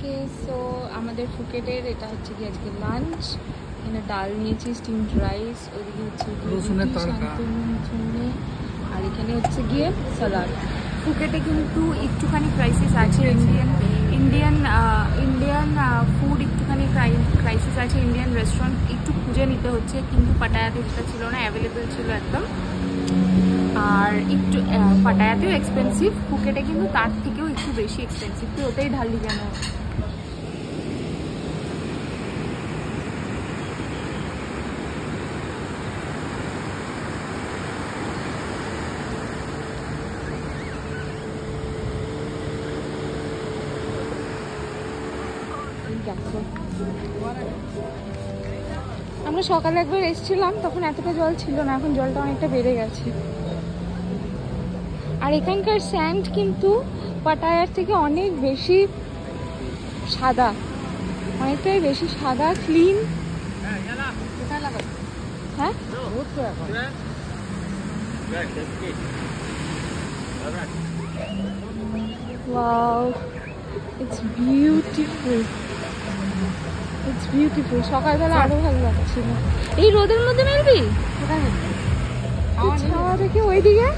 ওকে, so আমাদের ফুকেটের এটা হচ্ছে কি আজকে লাঞ্চ। এখানে ডাল নিয়েছি, স্টিমড রাইস, ওদিকে হচ্ছে রসুনের তড়কা, আর এখানে হচ্ছে গিয়ে সালাড। ফুকেটে কিন্তু একটুখানি ক্রাইসিস আছে, ইন্ডিয়ান ফুড একটুখানি ক্রাইসিস আছে, ইন্ডিয়ান রেস্টুরেন্ট একটু খুঁজে নিতে হচ্ছে, কিন্তু পাটায়াতে যেটা ছিল না, অ্যাভেলেবেল ছিল একদম। আর একটু পাটায়াতেও এক্সপেন্সিভ, ফুকেটে কিন্তু তার থেকেও একটু বেশি এক্সপেন্সিভ। তুই ওটাই ঢাললি কেন? আমরা সকালে একবার এসেছিলাম, তখন এতটা জল ছিল না, এখন জলটা অনেকটা বেড়ে গেছে। আর এখানকার স্যান্ড কিন্তু পাটায়ার থেকে অনেক বেশি সাদা, অনেকটাই বেশি সাদা, ক্লিন। হ্যাঁ, wow, it's beautiful, it's beautiful. সকালবেলা আরো ভালো লাগছিল। এই রোদের মধ্যে মেলবি ছাওয়া থেকে ওইদিকে।